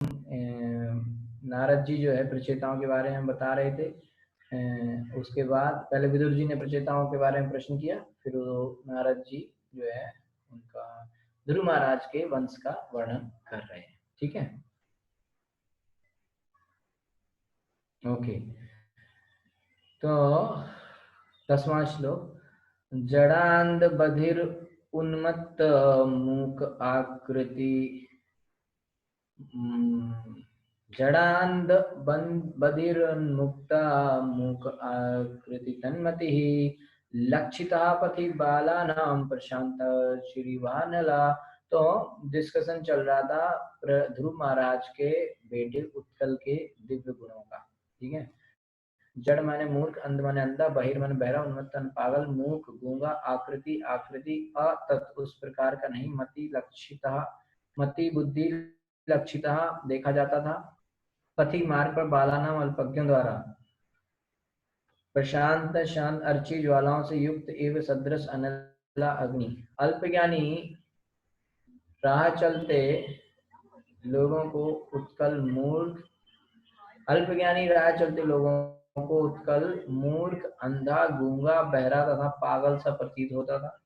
नारद जी जो है प्रचेताओं के बारे में बता रहे थे। उसके बाद पहले विदुर जी ने प्रचेताओं के बारे में प्रश्न किया, फिर वो नारद जी जो है उनका ध्रुव महाराज के वंश का वर्णन कर रहे हैं। ठीक है, ओके। तो 10वां श्लोक, जड़ांध बधिर उन्मत्त मूक आकृति, जड़ांध बधिर्मुक्ता मूक आकृति तन्मति लक्षिता पथि बालानां प्रशांत श्रीवानला। तो डिस्कशन चल रहा था ध्रुव महाराज के बेटे उत्कल के दिव्य गुणों का। ठीक है, जड़ माने मूर्ख, अंध माने अंधा, बहिर माने बहरा, उन्मत्त पागल, मूक गूंगा, आकृति आकृति अतत् उस प्रकार का नहीं, मति लक्षिता मति बुद्धि लक्षिता देखा जाता था, पथि मार्ग पर बालानाम अल्पज्ञों द्वारा, प्रशांत शांत अर्ची ज्वालाओं से युक्त एवं सदृश अनला अग्नि, अल्पज्ञानी राह चलते लोगों को उत्कल मूर्ख, अल्पज्ञानी राह चलते लोगों को उत्कल मूर्ख, अंधा, गूंगा, बहरा तथा पागल सा प्रतीत होता था,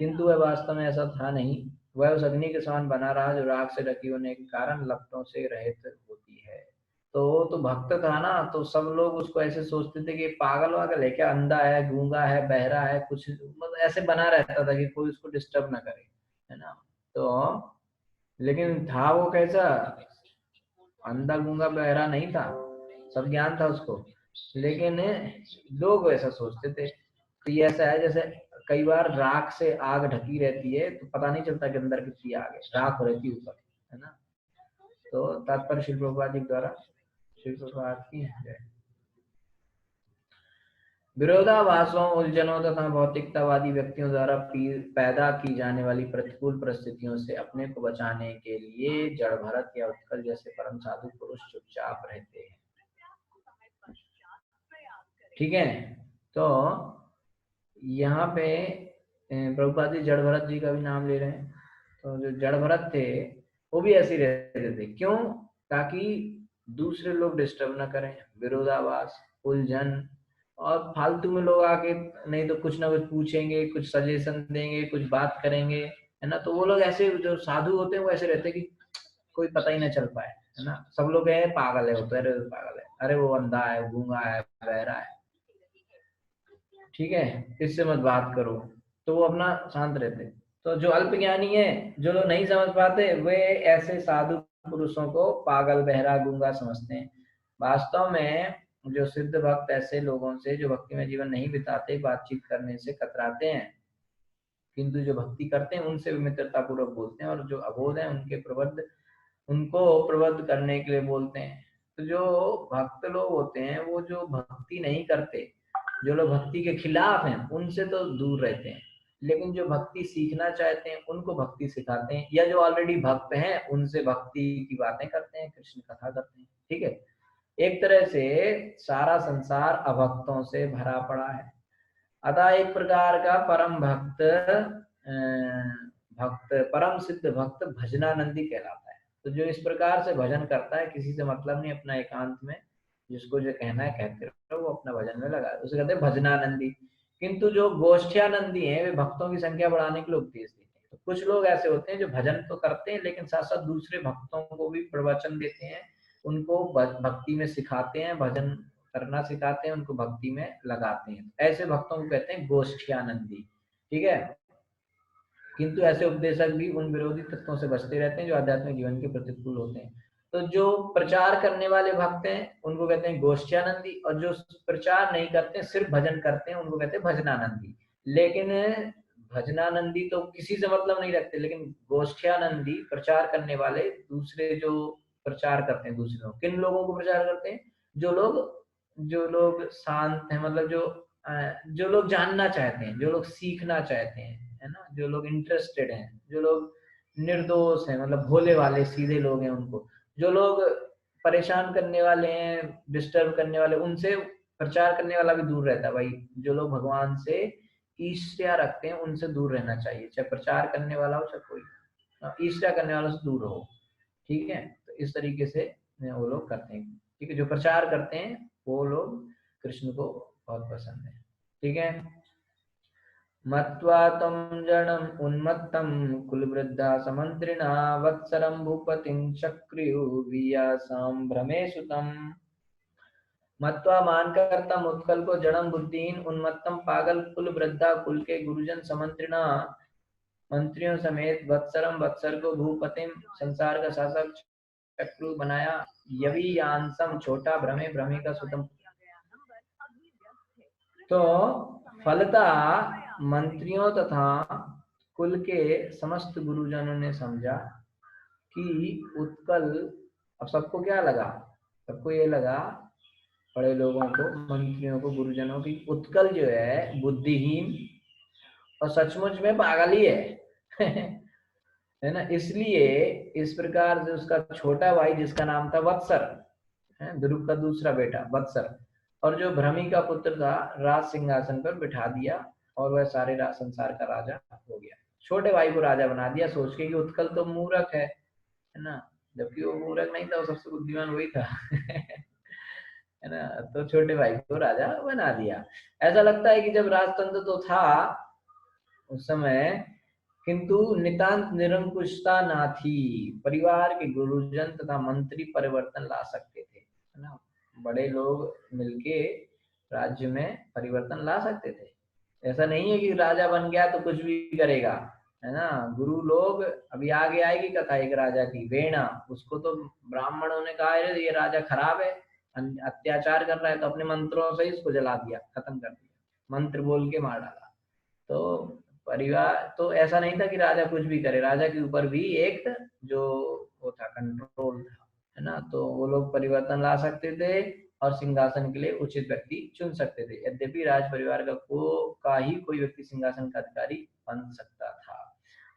किंतु वह वास्तव में ऐसा था नहीं। वह उस अग्नि के समान बना रहा जो राख से ढकी होने के कारण लपटों से रहित होती है। तो भक्त था ना, तो सब लोग उसको ऐसे सोचते थे कि पागल वागल है क्या, अंधा है, गूंगा है, बहरा है, कुछ मतलब ऐसे बना रहता था कि कोई उसको डिस्टर्ब ना करे, है ना। तो लेकिन था वो कैसा, अंधा गूंगा बहरा नहीं था, सब ज्ञान था उसको, लेकिन लोग वैसा सोचते थे। तो ये ऐसा है जैसे कई बार राख से आग ढकी रहती है तो पता नहीं चलता कि अंदर कितनी आग है, राख रहती है ऊपर, है ना। तो तात्पर्य श्री प्रभुपाद जी द्वारा, श्री प्रभुपाद की जय। विरोधाभासों, उलझनों तथा भौतिकतावादी व्यक्तियों द्वारा पैदा की जाने वाली प्रतिकूल परिस्थितियों से अपने को बचाने के लिए जड़ भरत या उत्कल जैसे परम साधु पुरुष चुपचाप रहते हैं। ठीक है, तो यहाँ पे प्रभुपाद जी जड़ भरत जी का भी नाम ले रहे हैं। तो जो जड़ भरत थे वो भी ऐसे ही रहते थे, क्यों, ताकि दूसरे लोग डिस्टर्ब ना करें, विरोधाभास, उलझन, और फालतू में लोग आके नहीं तो कुछ ना कुछ पूछेंगे, कुछ सजेशन देंगे, कुछ बात करेंगे, है ना। तो वो लोग ऐसे, जो साधु होते हैं वो ऐसे रहते हैं कि कोई पता ही ना चल पाए, है ना। सब लोग है पागल है, वो तो अरे पागल है, अरे वो अंधा है, गूंगा है, बहरा है, ठीक है, इससे मत बात करो, तो वो अपना शांत रहते। तो जो अल्पज्ञानी है, जो लोग नहीं समझ पाते, वे ऐसे साधु पुरुषों को पागल, बहरा, गूंगा समझते हैं। वास्तव में जो सिद्ध भक्त ऐसे लोगों से जो भक्ति में जीवन नहीं बिताते बातचीत करने से कतराते हैं, किंतु जो भक्ति करते हैं उनसे मित्रता पूर्वक बोलते हैं, और जो अबोध है उनको प्रबुद्ध करने के लिए बोलते हैं। तो जो भक्त लोग होते हैं वो जो भक्ति नहीं करते, जो लोग भक्ति के खिलाफ हैं, उनसे तो दूर रहते हैं, लेकिन जो भक्ति सीखना चाहते हैं उनको भक्ति सिखाते हैं, या जो ऑलरेडी भक्त हैं उनसे भक्ति की बातें करते हैं, कृष्ण कथा करते हैं। ठीक है, एक तरह से सारा संसार अभक्तों से भरा पड़ा है। अतः एक प्रकार का परम भक्त परम सिद्ध भक्त भजनानंदी कहलाता है। तो जो इस प्रकार से भजन करता है, किसी से मतलब नहीं, अपना एकांत में जिसको जो कहना है कहते रहो, वो अपना भजन में लगा, उसे कहते हैं भजनानंदी। किंतु जो गोष्ठ्यानंदी हैं, वे भक्तों की संख्या बढ़ाने के लिए उपदेश देते हैं। तो कुछ लोग ऐसे होते हैं जो भजन तो करते हैं, लेकिन साथ साथ दूसरे भक्तों को भी प्रवचन देते हैं, उनको भक्ति में सिखाते हैं, भजन करना सिखाते हैं, उनको भक्ति में लगाते हैं। ऐसे भक्तों को कहते हैं गोष्ठ्यानंदी। ठीक है, किंतु ऐसे उपदेशक भी उन विरोधी तत्वों से बचते रहते हैं जो आध्यात्मिक जीवन के प्रतिकूल होते हैं। तो जो प्रचार करने वाले भक्त हैं उनको कहते हैं गोष्ठ्यानंदी, और जो प्रचार नहीं करते, सिर्फ भजन करते हैं, उनको कहते हैं भजनानंदी। लेकिन भजनानंदी तो किसी से मतलब नहीं रखते, लेकिन गोष्ठ्यानंदी प्रचार करने वाले दूसरे जो प्रचार करते हैं, दूसरे लोग, किन लोगों को प्रचार करते हैं, जो लोग शांत हैं, मतलब जो लोग जानना चाहते हैं, जो लोग सीखना चाहते हैं, है ना, जो लोग इंटरेस्टेड हैं, जो लोग निर्दोष हैं, मतलब भोले वाले सीधे लोग हैं, उनको, जो लोग परेशान करने वाले हैं, डिस्टर्ब करने वाले, उनसे प्रचार करने वाला भी दूर रहता है भाई। जो लोग भगवान से ईर्ष्या रखते हैं उनसे दूर रहना चाहिए, चाहे प्रचार करने वाला हो चाहे कोई, ईर्ष्या करने वालों से दूर रहो। ठीक है, तो तो इस तरीके से वो लोग करते हैं, ठीक है। जो प्रचार करते हैं वो लोग कृष्ण को बहुत पसंद है, ठीक है। मत्वा तं जडम् उन्मत्तं कुलवृद्धा समन्त्रिणा वत्सरं भूपतिं चक्रुर्वियासां भ्रमे सुतम्। मत्वा मानकर तम उत्कल को जड़म बुद्धिहीन उन्मत्तम पागल कुल वृद्धा कुल के गुरुजन समंत्रिणा मंत्रियों समेत वत्सरम वत्सर को भूपतिम संसार का शासक चक्रु बनाया यवियांसम छोटा भ्रमे भ्रमे का सुतम। तो फलतः मंत्रियों तथा कुल के समस्त गुरुजनों ने समझा कि उत्कल, अब सबको क्या लगा, सबको ये लगा, बड़े लोगों को, मंत्रियों को, गुरुजनों की, उत्कल जो है बुद्धिहीन और सचमुच में पागल ही है है ना। इसलिए इस प्रकार से उसका छोटा भाई जिसका नाम था वत्सर, ध्रुव का दूसरा बेटा वत्सर, और जो भ्रमी का पुत्र था राज सिंहासन पर बिठा दिया और वह सारे संसार का राजा हो गया। छोटे भाई को राजा बना दिया सोच के कि उत्कल तो मूर्ख है ना, जबकि वो मूर्ख नहीं था, वो सबसे बुद्धिमान वही था है ना। तो छोटे भाई को राजा बना दिया। ऐसा लगता है कि जब राजतंत्र तो था उस समय, किंतु नितांत निरंकुशता ना थी। परिवार के गुरुजन तथा मंत्री परिवर्तन ला सकते थे, है ना। बड़े लोग मिलके राज्य में परिवर्तन ला सकते थे। ऐसा नहीं है कि राजा बन गया तो कुछ भी करेगा, है ना। गुरु लोग, अभी आगे आएगी कथा एक राजा की, वेणा, उसको तो ब्राह्मणों ने कहा ये राजा खराब है, अत्याचार कर रहा है, तो अपने मंत्रों से इसको जला दिया, खत्म कर दिया, मंत्र बोल के मार डाला। तो परिवार तो ऐसा नहीं था कि राजा कुछ भी करे, राजा के ऊपर भी एक जो वो था, कंट्रोल था, है ना। तो वो लोग परिवर्तन ला सकते थे और सिंहासन के लिए उचित व्यक्ति चुन सकते थे। यद्यपि राज परिवार का ही कोई व्यक्ति सिंहासन का अधिकारी बन सकता था।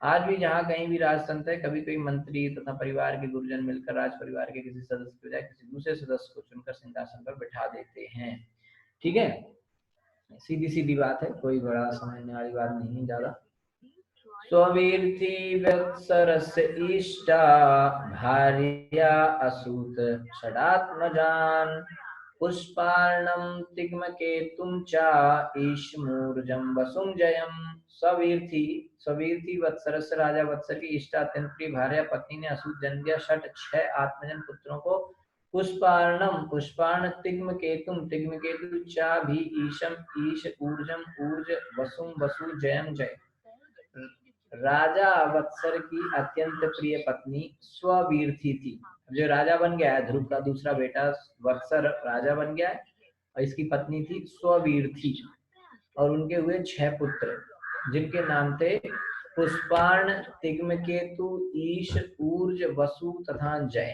आज भी जहाँ कहीं भी राजतंत्र है, कभी कोई मंत्री तथा परिवार के गुरुजन मिलकर राज परिवार के किसी सदस्य के बजाय किसी दूसरे सदस्य को चुनकर सिंहासन पर बिठा देते हैं, ठीक है। सीधी सीधी बात है, कोई बड़ा समझने वाली बात नहीं है ज्यादा। स्ववीर्थी वत्सरस्य इष्टा भार्या असूत षडात्मजान पुष्पार्णम तिग्मकेतुम च ईशमूर्जम वसुम जयम। स्ववीर्थी वत्सरस्य राजा वत्सर की इष्टा अत्यंत प्रिय भार्या पत्नी ने असूत जन्म दिया 6 आत्मजन पुत्रों को। पुष्पार्णम पुष्पार्ण तिग्मकेतुम तिग्मकेतु चा भी ईशम ईश ऊर्जम ऊर्ज वसुम वसु जयम जय। राजा वत्सर की अत्यंत प्रिय पत्नी स्ववीर्थी थी। जो राजा बन गया है, ध्रुव का दूसरा बेटा वत्सर राजा बन गया है, और इसकी पत्नी थी स्ववीर्थी, और उनके हुए 6 पुत्र जिनके नाम थे पुष्पार्ण तिग्मकेतु ईश ऊर्ज वसु तथा जय,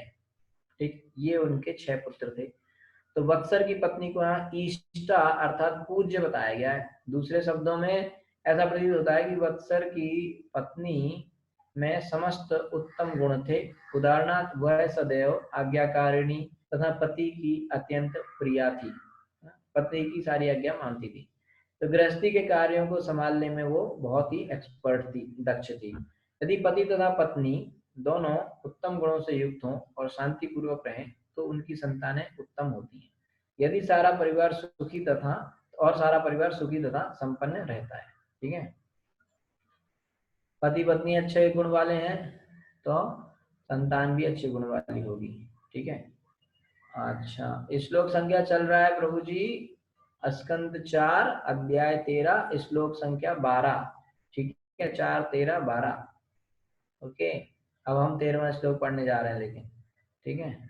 ठीक। ये उनके 6 पुत्र थे। तो वत्सर की पत्नी को यहाँ इष्टा अर्थात पूज्य बताया गया है। दूसरे शब्दों में ऐसा प्रतीत होता है कि वत्सर की पत्नी में समस्त उत्तम गुण थे। उदाहरणार्थ वह सदैव आज्ञाकारिणी तथा पति की अत्यंत प्रिया थी, पति की सारी आज्ञा मानती थी। तो गृहस्थी के कार्यों को संभालने में वो बहुत ही एक्सपर्ट थी, दक्ष थी। यदि पति तथा पत्नी दोनों उत्तम गुणों से युक्त हों और शांति पूर्वक रहें तो उनकी संतानें उत्तम होती हैं। यदि सारा परिवार सुखी तथा संपन्न रहता है, ठीक है। पति पत्नी अच्छे गुण वाले हैं तो संतान भी अच्छे गुण वाली होगी, ठीक है। अच्छा, श्लोक संख्या चल रहा है प्रभु जी स्कंद 4 अध्याय 13 श्लोक संख्या 12, ठीक है। 4, 13, 12, ओके। अब हम 13वां श्लोक पढ़ने जा रहे हैं, लेकिन ठीक है।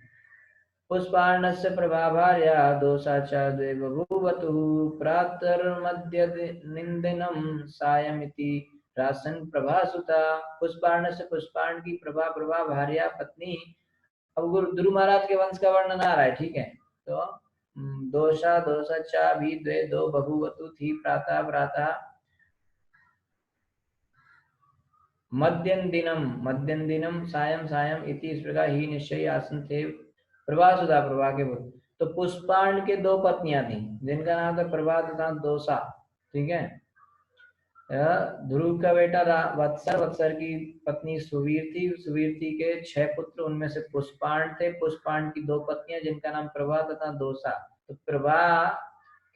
पुष्पार्णस्य प्रभाभार्या दोषा च द्वे बभूवतु प्रातर्मध्य निंदनम सायमिति रासन प्रभासुता। पुष्पार्ण से पुष्पार्ण की प्रभा भार्या पत्नी। अब गुरु ध्रुव महाराज के वंश का वर्णन आ रहा है, ठीक है। तो दोषा चा भी द्वे दो बभूवतु थी प्रातः प्रातः मध्यम दिनम सायं सायं इति, इस प्रकार ही निश्चय आसन थे प्रभासुदा प्रभा के पुत्र। तो पुष्पार्ण के 2 पत्नियां थी जिनका नाम था प्रभा तथा दोषा, ठीक है। ध्रुव का बेटा वत्सर, वत्सर की पत्नी सुवीर थी, सुवीर के 6 पुत्र, उनमें से पुष्पांड थे, पुष्पांड की 2 पत्नियां जिनका नाम प्रभा तथा दोसा। तो प्रभा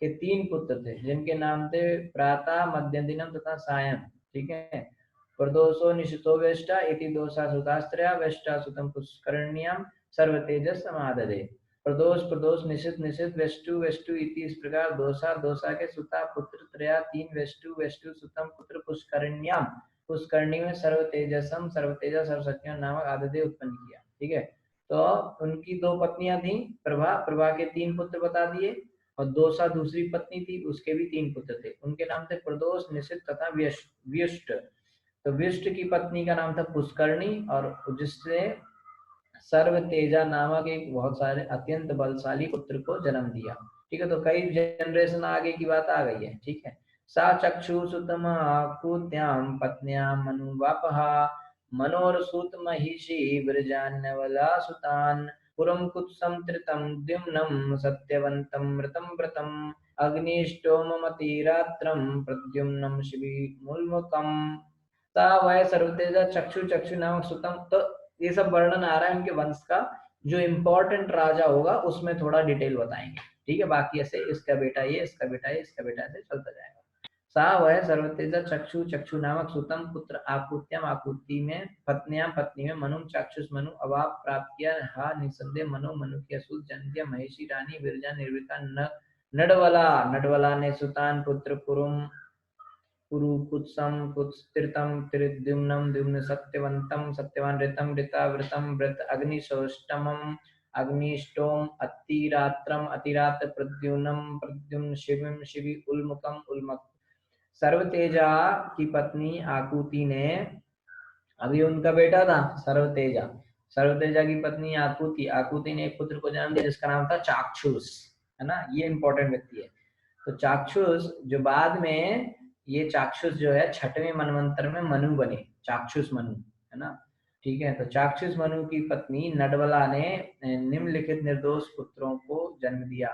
के 3 पुत्र थे जिनके नाम थे प्रातः, मध्यदिनम तथा सायं। ठीक है। प्रदोषो निशितो वेष्टा इति दोषा सुतास्त्रया वेष्टा सुतम पुष्करण्याम सर्वतेजस समाददे। प्रदोष, प्रदोष, निशित, निशित, वेष्टु, वेष्टु इति इस प्रकार दोषा, दोषा के सुता पुत्र त्रया 3, वेष्टु, वेष्टु सुतम पुत्र पुष्करण्याम, पुष्करणी में सर्वतेजसम, सर्वतेजा सर्वशक्तिमान नामक आदित्य उत्पन्न किया। ठीक है। तो उनकी 2 पत्नियां थी, प्रभा, प्रभा के 3 पुत्र बता दिए, और दोषा दूसरी पत्नी थी, उसके भी 3 पुत्र थे, उनके नाम थे प्रदोष, निशित तथा व्युष्ट। तो व्युष्ट की पत्नी का नाम था पुष्करणी, और जिससे सर्व तेजा नामक एक बहुत सारे अत्यंत बलशाली पुत्र को जन्म दिया। ठीक है। तो कई जनरेशन आगे की बात आ गई है। ठीक है। सा चक्षु सुतम आकुत्याम पत्न्याम मनुवापहा मनोरसूत महिषी विरजान्यवला सुतान पुरम कुत्सम त्रितम द्युम्नम सत्यवंतम मृतम व्रतम अग्निष्टोममतिरात्रम प्रद्युम्नम शिवी मूलमुकम। सा वह सर्वतेजा चक्षु, चक्षु नामक सुतम। तो ये सब वर्णन आ रहा है उनके वंश का, जो इम्पोर्टेंट राजा होगा उसमें थोड़ा डिटेल बताएंगे। ठीक है। बाकी ऐसे इसका बेटा ये, इसका बेटा ये, इसका बेटा ऐसे चलता जाएगा। सा वह सर्वतेजा चक्षु, चक्षु नामक सुतम पुत्र आकुत्यम, आकुति में पत्नियां, पत्नी में मनु, चाक्षुष मनु अवाप प्राप्त किया। हा निसंदेह मनु, मनु की असूत जन्म दिया। महिषी रानी विरजा निर्विका नडवला, नडवला ने सुतान पुत्र पुरुम, पुरु कुत्सम कुत्स्तीर्तम त्रिद्युम्नम द्युम्न सत्यवंतम सत्यवान ऋतम ऋता व्रतम व्रत अग्निशोष्टमम अग्निष्टोम अतिरात्रम अतिरात्र प्रद्युम्नम प्रद्युम्न शिविम शिवि उल्मुकम उल्मक। सर्वतेजा की पत्नी आकुति ने, अभी उनका बेटा था सर्वतेजा, सर्वतेजा की पत्नी आकुति, आकुति ने एक पुत्र को जन्म दिया जिसका नाम था चाक्षुष। है ना, ये इंपॉर्टेंट व्यक्ति है। तो चाक्षुष जो बाद में, ये चाक्षुष जो है 6वें मनवंतर में मनु बने, चाक्षुष मनु। है ना। ठीक है। तो चाक्षुष मनु की पत्नी नडवला ने निम्नलिखित निर्दोष पुत्रों को जन्म दिया।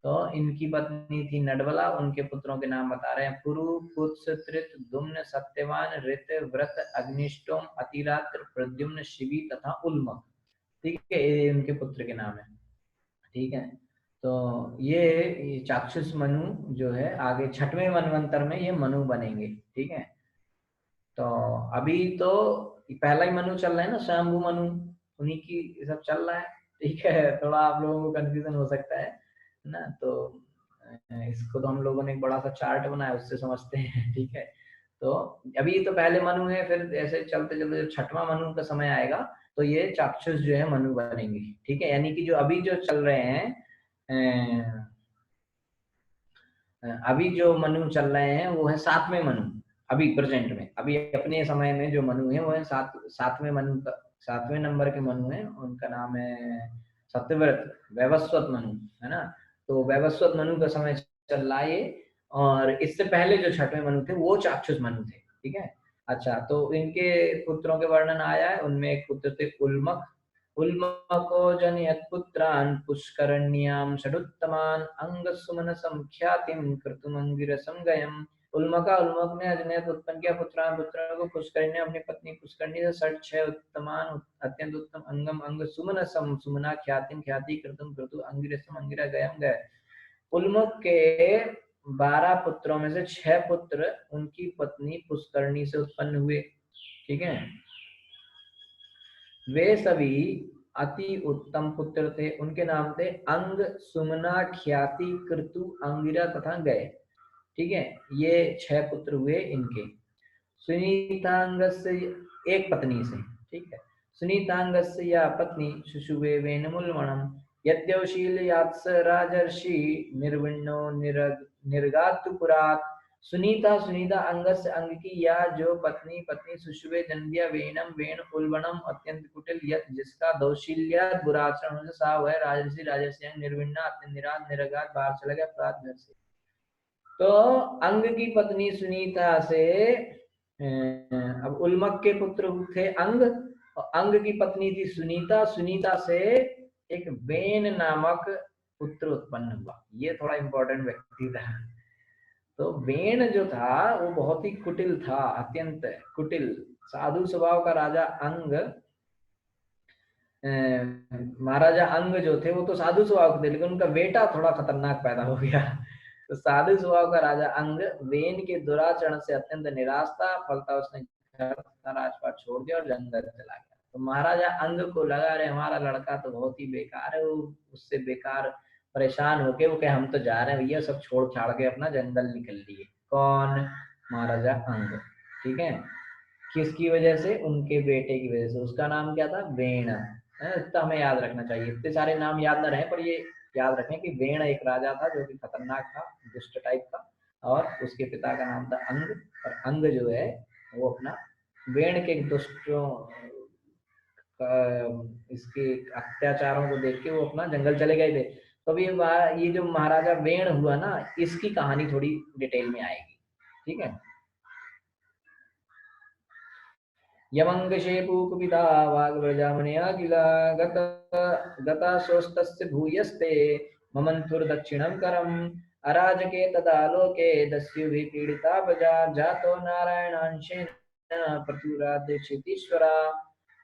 तो इनकी पत्नी थी नडवला, उनके पुत्रों के नाम बता रहे हैं पुरु कुत्स त्रित दुम्न सत्यवान ऋत व्रत अग्निष्टोम अतिरात्र प्रद्युम्न शिवी तथा उल्मक। ठीक है। ये उनके पुत्र के नाम है। ठीक है। तो ये चाक्षुष मनु जो है आगे 6वें मनवंतर में ये मनु बनेंगे। ठीक है। तो अभी तो पहला ही मनु चल रहा है ना, शंभु मनु, उन्हीं की सब चल रहा है। ठीक है। थोड़ा आप लोगों को कंफ्यूजन हो सकता है ना, तो इसको तो हम लोगों ने एक बड़ा सा चार्ट बनाया, उससे समझते हैं। ठीक है। तो अभी तो पहले मनु है, फिर ऐसे चलते चलते जब 6वां मनु का समय आएगा तो ये चाक्षुष जो है मनु बनेंगे। ठीक है। यानी कि जो अभी जो चल रहे हैं, अभी जो मनु चल रहे हैं वो है 7वें मनु। अभी प्रेजेंट में, अभी अपने समय में जो मनु है वो है 7वें मनु का 7वें नंबर के मनु है, उनका नाम है सत्यव्रत वैवस्वत मनु। है ना। तो वैवस्वत मनु का समय चल रहा है ये, और इससे पहले जो 6वें मनु थे वो चाक्षुष मनु थे। ठीक है। अच्छा, तो इनके पुत्रों के वर्णन आया है, उनमें एक पुत्र थे उल्मक, उल्मको जनयत् पुत्रान् पुष्करण्यां षडुत्तमान् अंगसुमन संख्यातिं क्रतुमंगिरसं गयम्। उल्मका, उल्मक ने अजनयत उत्पन्न किया पुत्रान, पुत्रों को पुष्करणी अपनी पत्नी पुष्करणी से 6 उत्तमान अत्यंत उत्तम अंगम अंग सुमन सम सुमना ख्यातिम ख्याति क्रतुम क्रतु अंगिरसम अंगिरा गयम गय। उल्मक के 12 पुत्रों में से 6 पुत्र उनकी पत्नी पुष्करणी से उत्पन्न हुए। ठीक है। वे सभी अति उत्तम पुत्र थे, उनके नाम थे अंग सुमना ख्याति कृतु अंगिरा तथा गए। ठीक है। ये 6 पुत्र हुए इनके। सुनीतांगस्य एक पत्नी से। ठीक है। सुनीतांगस्य या पत्नी शुशुवे वेनमुल्मणम यद्यवशीलयात्स राजर्षि निर्विण्णो निर्गातु पुरात्। सुनीता, सुनीता अंगस्य अंग की या जो पत्नी, पत्नी सुशुवे जन्म दिया वेणम वेण उल्बणम अत्यंत कुटिल यत जिसका दौशील्यात बुरा आचरण से सा वह राजर्षि, राजर्षि अंग निर्विण्णा अत्यंत निरात निरगात बाहर चला गया प्रात घर से। तो अंग की पत्नी सुनीता से, अब उल्मक के पुत्र थे अंग, और अंग की पत्नी थी सुनीता, सुनीता से एक वेन नामक पुत्र उत्पन्न हुआ। ये थोड़ा इंपॉर्टेंट व्यक्ति था। तो वेण जो था वो बहुत ही कुटिल था, अत्यंत कुटिल। साधु स्वभाव का राजा अंग, महाराजा अंग जो थे वो तो साधु स्वभाव के थे, लेकिन उनका बेटा थोड़ा खतरनाक पैदा हो गया। तो साधु स्वभाव का राजा अंग वेन के दुराचरण से अत्यंत निराश था, फलता उसने घर तथा राजपाट छोड़ दिया और जंगल चला गया। तो महाराजा अंग को लगा, अरे हमारा लड़का तो बहुत ही बेकार है, वो उससे बेकार परेशान होके वो कहे हम तो जा रहे हैं भैया, सब छोड़ छाड़ के अपना जंगल निकल लिए। कौन? महाराजा अंग। ठीक है, किसकी वजह से? उनके बेटे की वजह से। उसका नाम क्या था? वेण है। इतना हमें याद रखना चाहिए, इतने सारे नाम याद न रहे पर ये याद रखें कि वेण एक राजा था जो कि खतरनाक था, दुष्ट टाइप का, और उसके पिता का नाम था अंग। और अंग जो है वो अपना वेण के दुष्टों इसके अत्याचारों को देख के वो अपना जंगल चले गए थे। तो अभी ये जो महाराजा वेण हुआ ना, इसकी कहानी थोड़ी डिटेल में आएगी। ठीक है। यमंगशेपूकुपिता वाग्व्रजामनया किल गत गताशोस्तस्य भूयस्ते ममन्थुर्दक्षिणं करम् अराजके तदा लोके दस्युभिः पीडिता प्रजा जातो नारायणांशेन प्रचुरादिक्षितीश्वरा।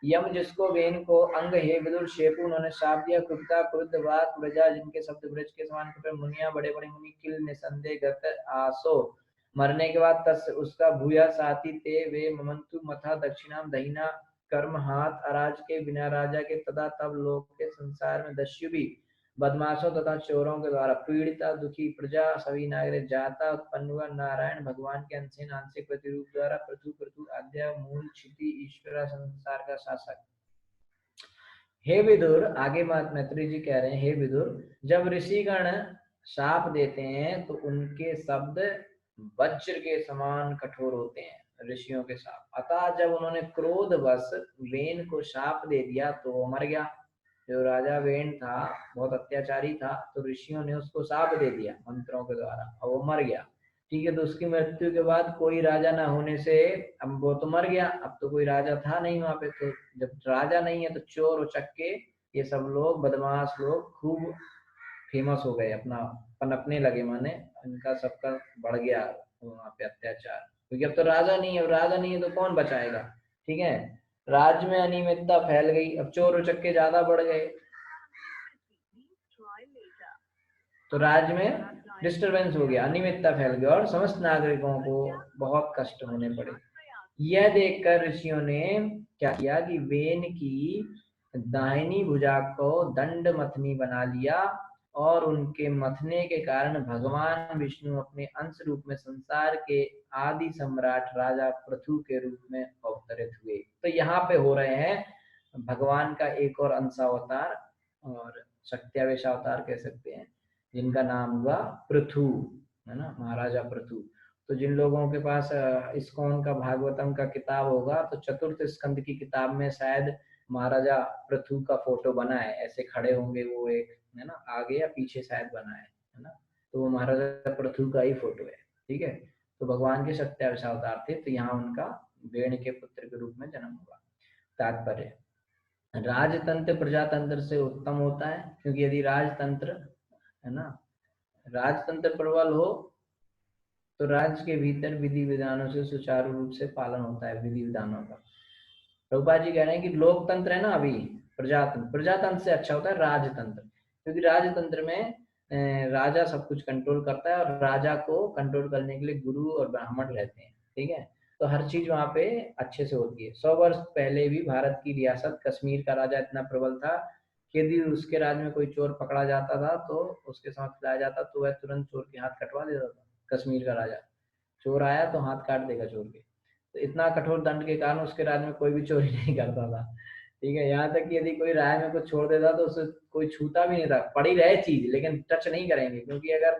यम जिसको वेन को अंग हे विदुर शेपू उन्होंने शाप दिया, कुपिता क्रुद्ध वाक प्रजा जिनके शब्द ब्रज के समान कठोर, मुनिया बड़े बड़े मुनि किल निसंदेह गत आसो मरने के बाद तस् उसका भूया साथी ते वे ममंतु मथा दक्षिणाम दहिना कर्म हाथ अराज के बिना राजा के तथा तब लोग के संसार में दस्यु भी बदमाशों तथा चोरों के द्वारा पीड़िता दुखी प्रजा सभी नागरिक जाता उत्पन्न हुआ नारायण भगवान के अंश आंशिक प्रतिरूप द्वारा पृथु पृथु आद्य मूल क्षिति ईश्वर संसार का शासक। हे विदुर, आगे मैत्री जी कह रहे हैं, हे विदुर, जब ऋषिगण शाप देते हैं तो उनके शब्द वज्र के समान कठोर होते हैं, ऋषियों के शाप। अतः जब उन्होंने क्रोधवश वेन को शाप दे दिया तो वो मर गया। जो राजा वेन था बहुत अत्याचारी था, तो ऋषियों ने उसको शाप दे दिया मंत्रों के द्वारा और वो मर गया। ठीक है, तो उसकी मृत्यु के बाद कोई राजा ना होने से अब वो तो मर गया, अब तो कोई राजा था नहीं वहां पे। तो जब राजा नहीं है तो चोर उचक्के ये सब लोग बदमाश लोग खूब फेमस हो गए, अपना पनपने लगे, माने इनका सबका बढ़ गया वहां पे अत्याचार, क्योंकि अब तो राजा नहीं है। अब राजा नहीं है तो कौन बचाएगा? ठीक है, राज्य में अनियमितता फैल गई, अब चोर उचक्के ज्यादा बढ़ गए, तो राज्य में डिस्टरबेंस हो गया, अनियमितता फैल गई और समस्त नागरिकों को बहुत कष्ट होने पड़े। यह देखकर ऋषियों ने क्या किया कि वेन की दाहिनी भुजा को दंड मथनी बना लिया और उनके मथने के कारण भगवान विष्णु अपने अंश रूप में संसार के आदि सम्राट राजा पृथु के रूप में अवतरित हुए। तो यहाँ पे हो रहे हैं भगवान का एक और अंशावतार और शक्त्यावेश अवतार कह सकते हैं, जिनका नाम हुआ पृथु, है ना, महाराजा पृथु। तो जिन लोगों के पास इस्कॉन का भागवतम का किताब होगा तो चतुर्थ स्कंद की किताब में शायद महाराजा पृथु का फोटो बना है, ऐसे खड़े होंगे वो, एक है ना, आगे या पीछे शायद बना है ना, तो वो महाराजा पृथु का ही फोटो है। ठीक है, तो भगवान के सत्याविश अवतार थे, तो यहाँ उनका वेण के पुत्र के रूप में जन्म हुआ। तात्पर्य, राजतंत्र प्रजातंत्र से उत्तम होता है, क्योंकि यदि राजतंत्र, है ना, राजतंत्र प्रबल हो तो राज्य के भीतर विधि विधानों से सुचारू रूप से पालन होता है, विधि विधानों का। प्रभुपाद जी कह रहे हैं कि लोकतंत्र है ना, अभी प्रजातंत्र, प्रजातंत्र से अच्छा होता है राजतंत्र, क्योंकि राजतंत्र में राजा सब कुछ कंट्रोल करता है और राजा को कंट्रोल करने के लिए गुरु और ब्राह्मण रहते हैं। ठीक है, तो हर चीज वहां पे अच्छे से होती है। 100 वर्ष पहले भी भारत की रियासत कश्मीर का राजा इतना प्रबल था कि यदि उसके राज्य में कोई चोर पकड़ा जाता था तो उसके साथ खिलाया जाता तो वह तुरंत चोर के हाथ कटवा देता था। कश्मीर का राजा, चोर आया तो हाथ काट देगा चोर के। तो इतना कठोर दंड के कारण उसके राज्य में कोई भी चोरी नहीं करता था। ठीक है, यहाँ तक कि यदि कोई राय में कुछ छोड़ देता तो उसे कोई छूता भी नहीं था, पड़ी रहे चीज लेकिन टच नहीं करेंगे, क्योंकि अगर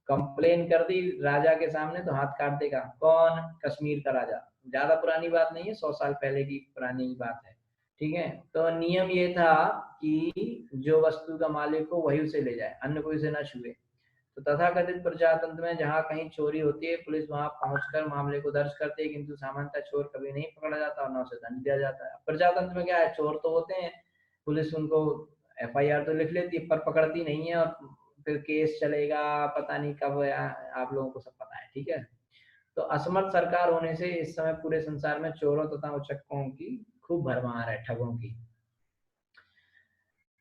कंप्लेन कर दी राजा के सामने तो हाथ काट देगा। कौन? कश्मीर का राजा। ज्यादा पुरानी बात नहीं है, 100 साल पहले की पुरानी बात है। ठीक है, तो नियम ये था कि जो वस्तु का मालिक हो वही उसे ले जाए, अन्य कोई उसे ना छुए। तो तथाकथित प्रजातंत्र में जहाँ कहीं चोरी होती है पुलिस वहां पहुंचकर मामले को दर्ज करती है, किंतु सामान्यतः चोर कभी नहीं पकड़ा जाता और न उसे दंड दिया जाता है। प्रजातंत्र में क्या है, चोर तो होते हैं, पुलिस उनको FIR तो लिख लेती है पर पकड़ती नहीं है, और फिर केस चलेगा, पता नहीं कब, आप लोगों को सब पता है। ठीक है। तो असमर्थ सरकार होने से इस समय पूरे संसार में चोरों तथा उचक्कों की खूब भरमार है, ठगों की।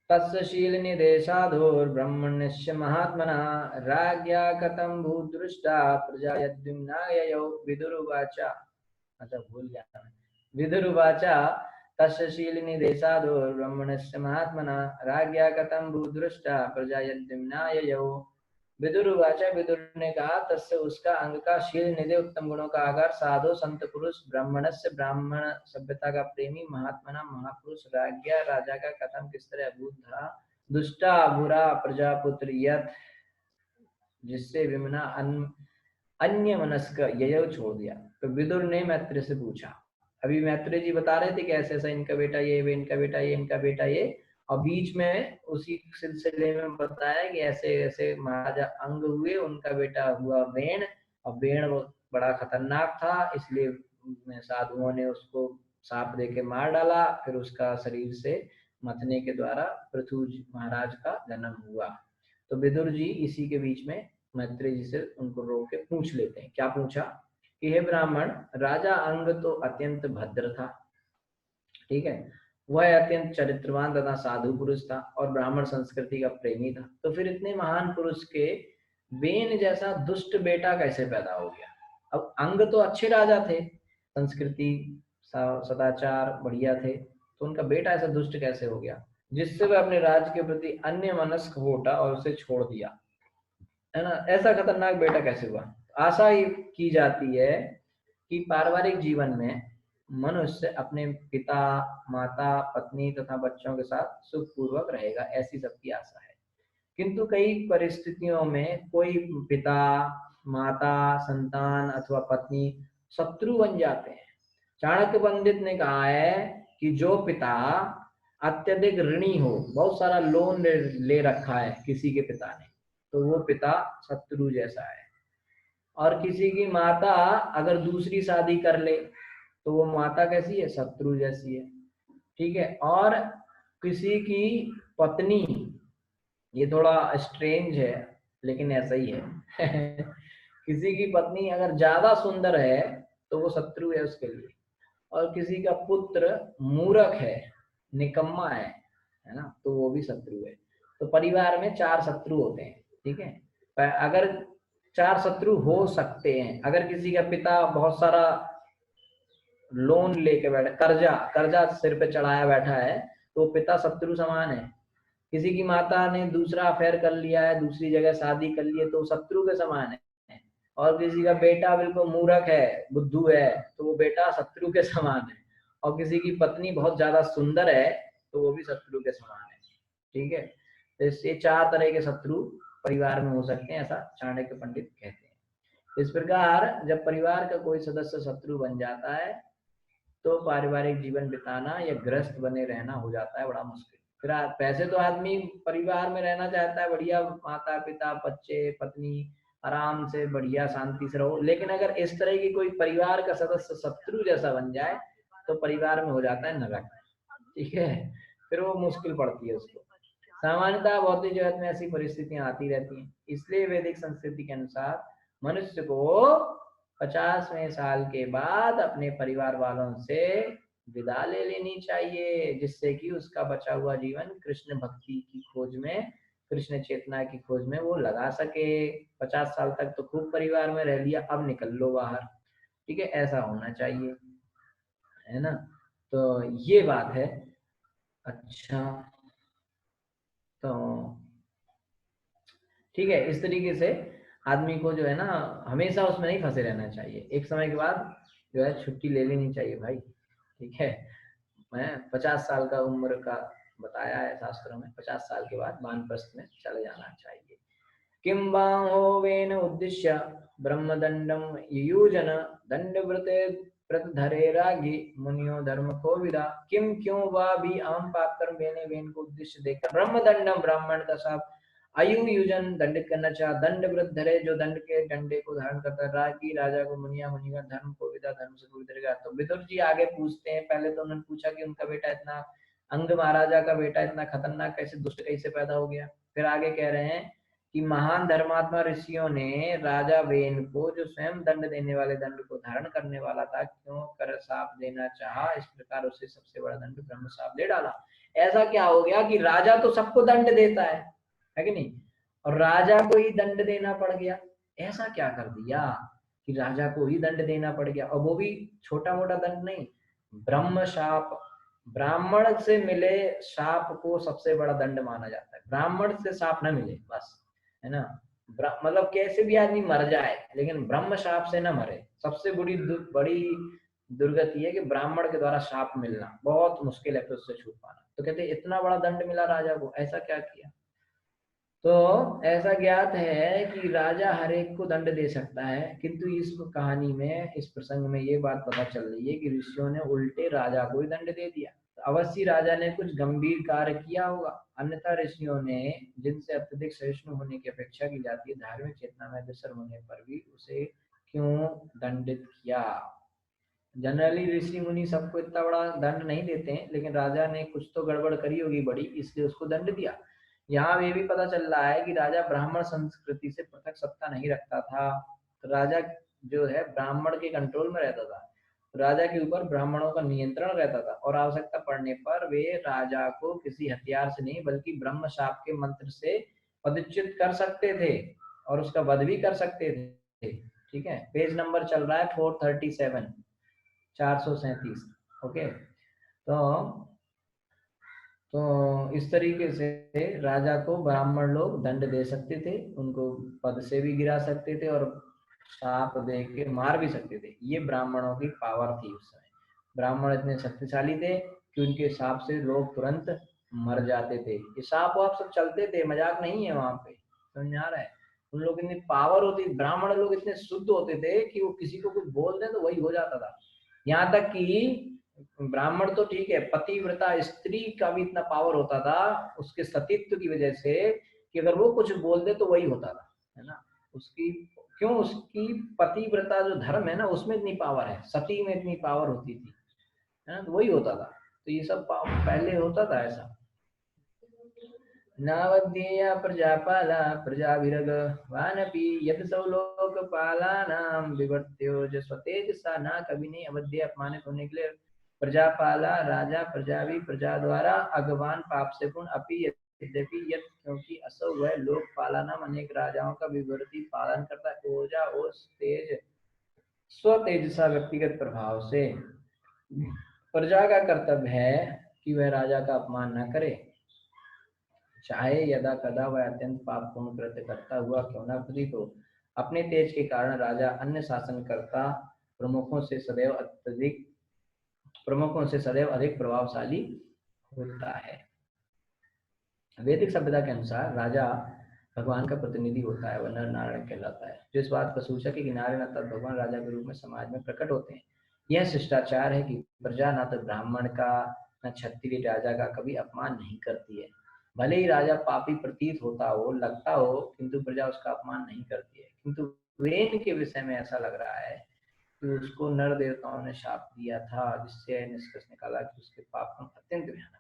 तस्य शीलनिदेशाधोर्ब्रह्मण्यस्य महात्मना राज्ञा कथं भूदृष्टा प्रजा यद्विम्ना ययौ विदुरुवाच। अच्छा भूल गया, विदुरुवाच तस्य शीलनिदेशाधोर्ब्रह्मण्यस्य महात्मना राज्ञा कथं भूदृष्टा प्रजा यद्विम्ना ययौ। विदुरुवाच, विदुर ने कहा, तस्य उसका अंग का शील निधि उत्तम गुणों का आगार साधु संत पुरुष ब्राह्मणस्य ब्राह्मण सभ्यता का प्रेमी महात्मना महापुरुष राज्ञा राजा का कथम किस तरह अभूत था दुष्टा बुरा प्रजापुत्र यथ जिससे विमना अन्य मनस्क यय छोड़ दिया। तो विदुर ने मैत्री से पूछा, अभी मैत्री जी बता रहे थे कि ऐसे ऐसा इनका बेटा ये, इनका बेटा ये, इनका बेटा ये, और बीच में उसी सिलसिले में बताया कि ऐसे ऐसे महाराजा अंग हुए, उनका बेटा हुआ वेण, और वेण बड़ा खतरनाक था, इसलिए साधुओं ने उसको सांप दे के मार डाला, फिर उसका शरीर से मथने के द्वारा पृथु महाराज का जन्म हुआ। तो विदुर जी इसी के बीच में मैत्री जी से उनको रोक के पूछ लेते हैं। क्या पूछा कि हे ब्राह्मण, राजा अंग तो अत्यंत भद्र था, ठीक है, वह अत्यंत चरित्रवान तथा साधु पुरुष था और ब्राह्मण संस्कृति का प्रेमी था, तो फिर इतने महान पुरुष के बेन जैसा दुष्ट बेटा कैसे पैदा हो गया? अब अंग तो अच्छे राजा थे, संस्कृति सदाचार बढ़िया थे, तो उनका बेटा ऐसा दुष्ट कैसे हो गया जिससे वह अपने राज्य के प्रति अन्य मनस्क हो उठा और उसे छोड़ दिया, है ना? ऐसा खतरनाक बेटा कैसे हुआ? आशा ही की जाती है कि पारिवारिक जीवन में मनुष्य अपने पिता माता पत्नी तथा बच्चों के साथ सुखपूर्वक रहेगा, ऐसी सबकी आशा है। किंतु कई परिस्थितियों में कोई पिता माता संतान अथवा पत्नी शत्रु बन जाते हैं। चाणक्य पंडित ने कहा है कि जो पिता अत्यधिक ऋणी हो, बहुत सारा लोन ले रखा है किसी के पिता ने, तो वो पिता शत्रु जैसा है। और किसी की माता अगर दूसरी शादी कर ले तो वो माता कैसी है? शत्रु जैसी है, ठीक है। और किसी की पत्नी, ये थोड़ा स्ट्रेंज है लेकिन ऐसा ही है किसी की पत्नी अगर ज्यादा सुंदर है तो वो शत्रु है उसके लिए, और किसी का पुत्र मूर्ख है, निकम्मा है ना, तो वो भी शत्रु है। तो परिवार में 4 शत्रु होते हैं, ठीक है। पर अगर 4 शत्रु हो सकते हैं, अगर किसी का पिता बहुत सारा लोन लेके बैठा, कर्जा सिर पे चढ़ाया बैठा है, तो पिता शत्रु समान है। किसी की माता ने दूसरा अफेयर कर लिया है, दूसरी जगह शादी कर ली है, तो शत्रु के समान है। और किसी का बेटा बिल्कुल मूर्ख है, बुद्धू है, तो वो बेटा शत्रु के समान है। और किसी की पत्नी बहुत ज्यादा सुंदर है तो वो भी शत्रु के समान है, ठीक है। तो इससे 4 तरह के शत्रु परिवार में हो सकते हैं, ऐसा चाणक्य पंडित कहते हैं। इस प्रकार जब परिवार का कोई सदस्य शत्रु बन जाता है तो पारिवारिक जीवन बिताना या ग्रस्त बने रहना हो जाता है बड़ा मुश्किल। फिर पैसे तो आदमी परिवार में रहना चाहता है, बढ़िया माता पिता बच्चे पत्नी आराम से बढ़िया शांति से रहो, लेकिन अगर इस तरह की कोई परिवार का सदस्य शत्रु जैसा बन जाए तो परिवार में हो जाता है नरक, ठीक है। फिर वो मुश्किल पड़ती है उसको। सामान्यतः भौतिक जगत में ऐसी परिस्थितियां आती रहती हैं, इसलिए वैदिक संस्कृति के अनुसार मनुष्य को 50वें साल के बाद अपने परिवार वालों से विदा ले लेनी चाहिए, जिससे कि उसका बचा हुआ जीवन कृष्ण भक्ति की खोज में, कृष्ण चेतना की खोज में वो लगा सके। 50 साल तक तो खूब परिवार में रह लिया, अब निकल लो बाहर, ठीक है, ऐसा होना चाहिए, है ना। तो ये बात है। अच्छा, तो ठीक है, इस तरीके से आदमी को जो है ना हमेशा उसमें नहीं फंसे रहना चाहिए, एक समय के बाद जो है छुट्टी ले लेनी चाहिए भाई, ठीक है। मैं 50 साल का उम्र का बताया है शास्त्रों में, 50 साल के बाद वानप्रस्थ में चले जाना चाहिए। किं बाहोवेन उद्दिश्य ब्रह्मदंडम युयुजन दंडव्रते प्रतधरे रागी मुनियो धर्म को विदा। किम क्यों वा भी आम पाकर वेने वेन को उद्देश्य देखकर ब्रह्मदंडम ब्राह्मण दशा आयुयुजन दंडित करना चाह, दंड वृद्ध धरे जो दंड के डंडे को धारण करता, रागी राजा को मुनिया मुनिगा धर्म को विदा धर्म से पवित्र। तो विदुर जी आगे पूछते हैं, पहले तो उन्होंने पूछा कि उनका बेटा इतना अंग महाराजा का बेटा इतना खतरनाक कैसे दुष्ट कैसे पैदा हो गया, फिर आगे कह रहे हैं कि महान धर्मात्मा ऋषियों ने राजा वेन को, जो स्वयं दंड देने वाले दंड को धारण करने वाला था, क्यों कर शाप देना चाहा, इस प्रकार उसे सबसे बड़ा दंड ब्रह्म शाप दे डाला। ऐसा क्या हो गया कि राजा तो सबको दंड देता है कि नहीं, और राजा को ही दंड देना पड़ गया। ऐसा क्या कर दिया कि राजा को ही दंड देना पड़ गया, और वो भी छोटा मोटा दंड नहीं, ब्रह्म शाप। ब्राह्मण से मिले शाप को सबसे बड़ा दंड माना जाता है। ब्राह्मण से शाप न मिले बस, है ना, मतलब कैसे भी आदमी मर जाए लेकिन ब्रह्म शाप से न मरे। सबसे बड़ी दुर्गति है कि ब्राह्मण के द्वारा शाप मिलना बहुत मुश्किल है, फिर उससे छूट पाना। तो कहते इतना बड़ा दंड मिला राजा को, ऐसा क्या किया। तो ऐसा ज्ञात है कि राजा हर एक को दंड दे सकता है, किंतु इस कहानी में, इस प्रसंग में ये बात पता चल रही है कि ऋषियों ने उल्टे राजा को ही दंड दे दिया। तो अवश्य राजा ने कुछ गंभीर कार्य किया होगा, अन्यथा ऋषियों ने, जिनसे अत्यधिक सहिष्णु होने की अपेक्षा की जाती है, धार्मिक चेतना में अग्रसर होने पर भी उसे क्यों दंडित किया। जनरली ऋषि मुनि सबको इतना बड़ा दंड नहीं देते हैं, लेकिन राजा ने कुछ तो गड़बड़ करी होगी बड़ी, इसलिए उसको दंड दिया। यहाँ ये भी पता चल रहा है कि राजा ब्राह्मण संस्कृति से पृथक सत्ता नहीं रखता था। तो राजा जो है ब्राह्मण के कंट्रोल में रहता था, तो राजा के ऊपर ब्राह्मणों का नियंत्रण रहता था, और आवश्यकता पड़ने पर वे राजा को किसी हथियार से नहीं बल्कि ब्रह्म शाप के मंत्र से पदच्युत कर सकते थे, और उसका वध भी कर सकते थे। ठीक है, पेज नंबर चल रहा है 437, 437। ओके, तो इस तरीके से राजा को ब्राह्मण लोग दंड दे सकते थे, उनको पद से भी गिरा सकते थे, और शाप दे के मार भी सकते थे। ये ब्राह्मणों की पावर थी उस समय। ब्राह्मण इतने शक्तिशाली थे कि उनके शाप से लोग तुरंत मर जाते थे। ये शाप वाप सब चलते थे, मजाक नहीं है वहां पे, समझ में आ रहा है। उन लोग इतनी पावर होती, ब्राह्मण लोग इतने शुद्ध होते थे कि वो किसी को कुछ बोल दे तो वही हो जाता था। यहाँ तक कि ब्राह्मण तो ठीक है, पतिव्रता स्त्री का भी इतना पावर होता था उसके सतीत्व की वजह से, कि अगर वो कुछ बोल दे तो वही होता था, है ना। उसकी क्यों, उसकी पतिव्रता जो धर्म है ना, उसमें इतनी पावर है, सती में इतनी पावर होती थी, है ना, तो वही होता था। तो ये सब पहले होता था ऐसा। नावध्येया प्रजापाला प्रजाभिरग वानपि यदसौ लोकपालानां विवर्त्यो स्वतेजसा, ना कभी नहीं अवध्य अपमानित होने के लिए प्रजापाला राजा प्रजा भी प्रजा द्वारा अगवान पाप से पूर्ण अपि यद्यपि यद, क्योंकि असौ वह लोकपाला नाम अनेक राजाओं का विवर्ती पालन करता है, ओजा ओस तेज स्वतेजसा व्यक्तिगत प्रभाव से। प्रजा का कर्तव्य है कि वह राजा का अपमान न करे, चाहे यदा कदा वह अत्यंत पापपूर्ण कृत्य करता हुआ क्यों न प्रतीत हो। अपने तेज के कारण राजा अन्य शासनकर्ता प्रमुखों से सदैव अधिक प्रभावशाली होता है। वैदिक सभ्यता के अनुसार राजा भगवान का प्रतिनिधि होता है, वह नर नारायण कहलाता है, जो इस बात का सूचक है कि नारायण अर्थात भगवान राजा के रूप में समाज में प्रकट होते हैं। यह शिष्टाचार है कि प्रजा न तो ब्राह्मण का न क्षत्रिय राजा का कभी अपमान नहीं करती है। भले ही राजा पापी प्रतीत होता हो, लगता हो, किंतु प्रजा उसका अपमान नहीं करती है। किंतु वेन के विषय में ऐसा लग रहा है कि उसको नर देवताओं ने शाप दिया था, जिससे निष्कर्ष निकाला कि उसके पाप अत्यंत भयानक है।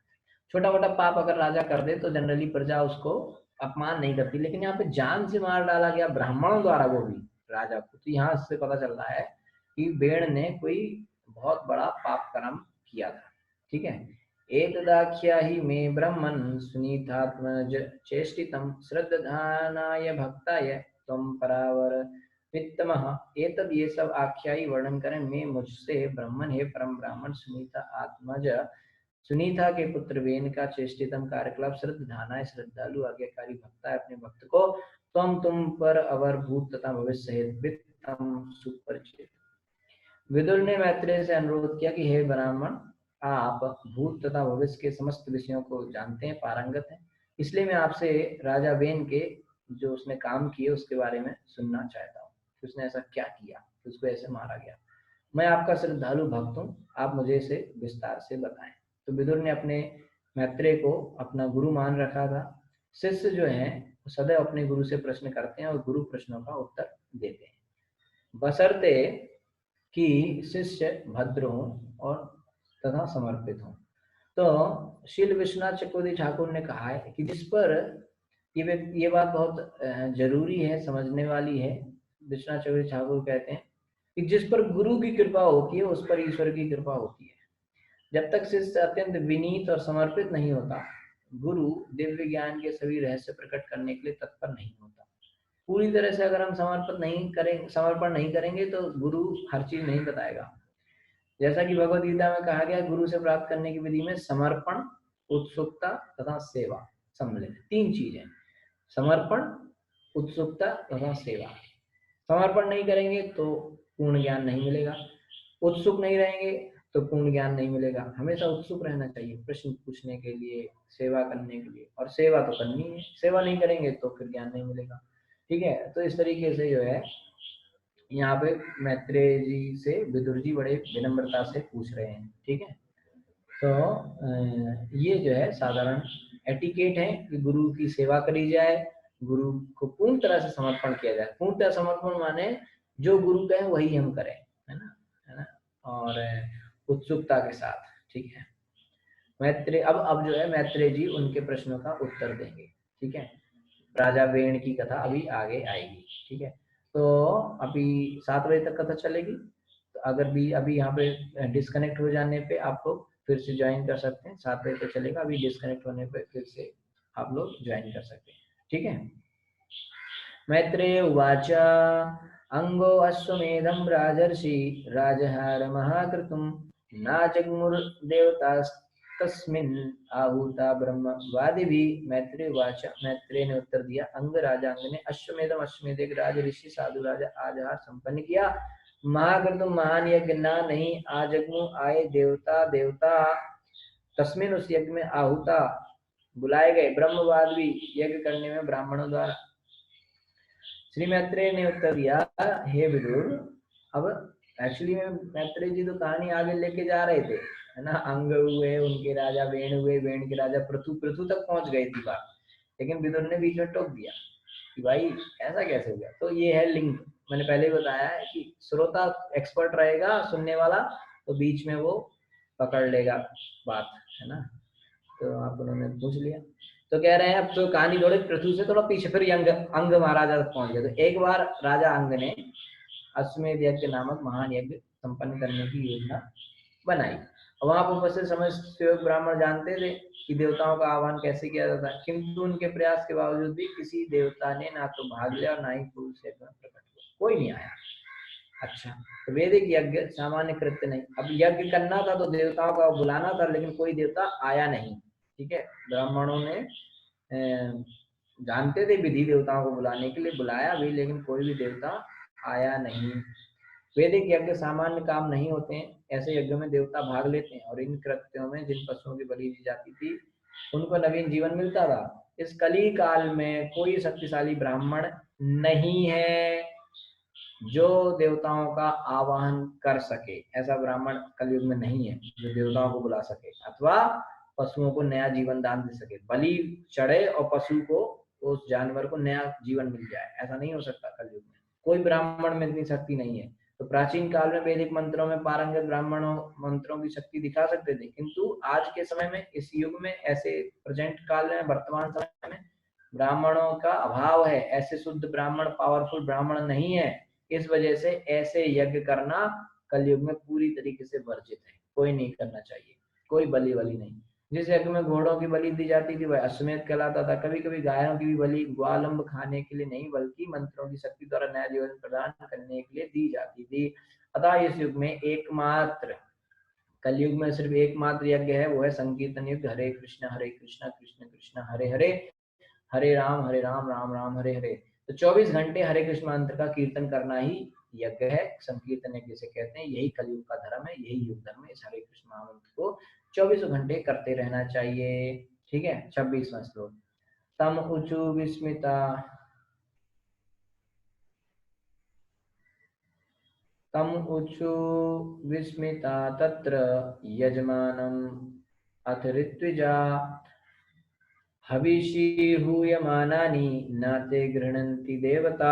छोटा मोटा पाप अगर राजा कर दे तो जनरली प्रजा उसको अपमान नहीं करती, लेकिन यहाँ पे जान से मार डाला गया ब्राह्मणों द्वारा वो भी राजा को। तो यहाँ से पता चल रहा है कि वेन ने कोई बहुत बड़ा पाप कर्म किया था। ठीक है, एतदाख्या ही मे ब्रह्मन् सुनीतात्मज चेष्टितं श्रद्धानाय भक्ताय त्वं परावर वित्तमः। एतद ये सब आख्यायी वर्णन करें मैं मुझसे ब्रह्मन हे परम ब्राह्मण सुनीता आत्मज, सुनीता के पुत्र वेन का चेष्टितम कार्यकलाप श्रद्धाना श्रद्धालु आज्ञाकारी भक्ता है अपने भक्त को तुम पर अवर भूत तथा भविष्य सहित वित्तम सुपरिचित। विदुर ने मैत्रेय से अनुरोध किया कि हे ब्राह्मण, आप भूत तथा भविष्य के समस्त विषयों को जानते हैं, पारंगत हैं, इसलिए मैं आपसे राजा वेन के जो उसने काम किए उसके बारे में सुनना चाहता हूँ कि उसने ऐसा क्या किया कि उसको ऐसे मारा गया। मैं आपका श्रद्धालु भक्त हूँ, आप मुझे इसे विस्तार से बताएं। तो विदुर ने अपने मैत्रेय को अपना गुरु मान रखा था। शिष्य जो हैं सदैव अपने गुरु से प्रश्न करते हैं और गुरु प्रश्नों का उत्तर देते हैं, बशर्ते कि शिष्य भद्र हों और तथा समर्पित हों। तो शील विश्वनाथ चक्रवर्ती ठाकुर ने कहा है कि जिस पर ये बात बहुत जरूरी है, समझने वाली है। विश्वनाथ चक्रवर्ती ठाकुर कहते हैं कि जिस पर गुरु की कृपा होती है उस पर ईश्वर की कृपा होती है। जब तक शिष्य अत्यंत विनीत और समर्पित नहीं होता, गुरु दिव्य ज्ञान के सभी रहस्य प्रकट करने के लिए तत्पर नहीं होता। पूरी तरह से अगर हम समर्पण नहीं करेंगे तो गुरु हर चीज नहीं बताएगा। जैसा कि भगवद गीता में कहा गया, गुरु से प्राप्त करने की विधि में समर्पण, उत्सुकता तथा सेवा सम्मिलित है। 3 चीजें, समर्पण, उत्सुकता तथा सेवा। समर्पण नहीं करेंगे तो पूर्ण ज्ञान नहीं मिलेगा, उत्सुक नहीं रहेंगे तो पूर्ण ज्ञान नहीं मिलेगा। हमेशा उत्सुक रहना चाहिए प्रश्न पूछने के लिए, सेवा करने के लिए, और सेवा तो करनी है। सेवा नहीं करेंगे तो फिर ज्ञान नहीं मिलेगा। ठीक है, तो इस तरीके से जो है यहाँ पे मैत्रेय जी से विदुर जी बड़े विनम्रता से पूछ रहे हैं। ठीक है, तो ये जो है साधारण एटिकेट है कि गुरु की सेवा करी जाए, गुरु को पूर्ण तरह से समर्पण किया जाए। पूर्णतः समर्पण माने जो गुरु कहें वही हम करें, है ना, और उत्सुकता के साथ। ठीक है, मैत्रेय अब जो है मैत्रेय जी उनके प्रश्नों का उत्तर देंगे। ठीक है, राजा वेण की कथा अभी आगे आएगी। ठीक है, तो अभी 7 बजे तक कथा चलेगी। तो अगर भी अभी यहाँ पे डिस्कनेक्ट हो जाने पे आप लोग फिर से ज्वाइन कर सकते हैं। 7 बजे तक चलेगा, अभी डिस्कनेक्ट होने पे फिर से आप लोग ज्वाइन कर सकते हैं। ठीक है, मैत्रेय उवाच अंगो अश्वमेधं राजर्षि राजहार महाकृतुं नाजग्मुर्देवतास्तस्मिन् आहूता ब्रह्मवादिभिः। मैत्रेय उवाच, मैत्रेय ने उत्तर दिया, अंग राजांग ने अश्वमेध एक राज ऋषि साधु राजा आजहार संपन्न किया। महाकृतुम महान यज्ञ ना नहीं आजग्मु आए देवता तस्मिन उस यज्ञ में आहूता बुलाए गए ब्रह्मवाद भी यज्ञ करने में ब्राह्मणों द्वारा। श्री मैत्रेय ने उत्तर दिया, हे विदुर, अब एक्चुअली में मैत्रेय जी तो कहानी आगे लेके जा रहे थे, है ना। अंग हुए, उनके राजा वेण हुए, वेण के राजा पृथु तक पहुंच गई थी बात, लेकिन विदुर ने बीच में टोक दिया कि भाई ऐसा कैसे हो गया। तो ये है लिंक, मैंने पहले ही बताया है कि श्रोता एक्सपर्ट रहेगा, सुनने वाला तो बीच में वो पकड़ लेगा बात, है ना। तो आप उन्होंने पूछ लिया, तो कह रहे हैं अब तो कहानी थोड़ी पृथु से थोड़ा पीछे, फिर अंग महाराजा तक पहुंच गए। तो एक बार राजा अंग ने अश्वमेध यज्ञ नामक महान यज्ञ संपन्न करने की योजना बनाई। वहां पर उपस्थित समस्त ब्राह्मण जानते थे कि देवताओं का आह्वान कैसे किया जाता है, किंतु उनके प्रयास के बावजूद भी किसी देवता ने ना तो भाग लिया और ना ही पुरुष से प्रकट हुआ, कोई नहीं आया। अच्छा, तो वैदिक यज्ञ सामान्य कृत्य नहीं। अब यज्ञ करना था तो देवताओं का बुलाना था, लेकिन कोई देवता आया नहीं। ठीक है, ब्राह्मणों ने जानते थे विधि देवताओं को बुलाने के लिए, बुलाया भी, लेकिन कोई भी देवता आया नहीं। वैदिक यज्ञ सामान्य काम नहीं होते हैं, ऐसे यज्ञ में देवता भाग लेते हैं, और इन कृत्यों में जिन पशुओं की बलि दी जाती थी उनको नवीन जीवन मिलता था। इस कली काल में कोई शक्तिशाली ब्राह्मण नहीं है जो देवताओं का आवाहन कर सके। ऐसा ब्राह्मण कलयुग में नहीं है जो देवताओं को बुला सके अथवा पशुओं को नया जीवन दान दे सके। बलि चढ़े और पशु को, उस जानवर को नया जीवन मिल जाए, ऐसा नहीं हो सकता कलयुग में। कोई ब्राह्मण में इतनी शक्ति नहीं है। तो प्राचीन काल में वैदिक मंत्रों में पारंगत ब्राह्मणों मंत्रों की शक्ति दिखा सकते थे, किंतु आज के समय में, इस युग में, ऐसे प्रेजेंट काल में, वर्तमान समय में ब्राह्मणों का अभाव है। ऐसे शुद्ध ब्राह्मण, पावरफुल ब्राह्मण नहीं है। इस वजह से ऐसे यज्ञ करना कलयुग में पूरी तरीके से वर्जित है, कोई नहीं करना चाहिए, कोई बलि वली नहीं। जिस यज्ञ में घोड़ों की बलि दी जाती थी वह अश्वमेध कहलाता था। कभी कभी गायों की भी बलि ग्वालंब खाने के लिए नहीं, बल्कि मंत्रों की शक्ति द्वारा नया जीवन प्रदान करने के लिए दी जाती थी। अतः इस युग में एकमात्र, कलयुग में सिर्फ एकमात्र यज्ञ है, वो है संकीर्तन युग। हरे कृष्ण कृष्ण कृष्ण हरे हरे, हरे राम राम राम हरे हरे। तो 24 घंटे हरे कृष्ण मंत्र का कीर्तन करना ही यज्ञ है, संकीर्तन यज्ञ जिसे कहते हैं। यही कलयुग का धर्म है, यही युग धर्म है। इस हरे कृष्ण महामंत्र को 24 घंटे करते रहना चाहिए। ठीक है, 26वां श्लोक। तम ऊचु विस्मिता, तम ऊचु विस्मिता तत्र यजमानम अथ ऋत्विजा हविषीर्हूयमानानि न ते गृह्णन्ति देवता।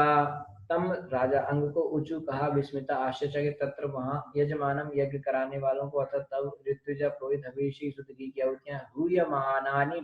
तम, राजा अंग को ऊंचू कहा, विस्मिता आश्चर्यचकित, तत्र वहां यजमानम यज्ञ कराने वालों को, अतः तब ऋत्विजा पुरोहित हविषी शुद्ध घी की आहुतियां हूयमानानि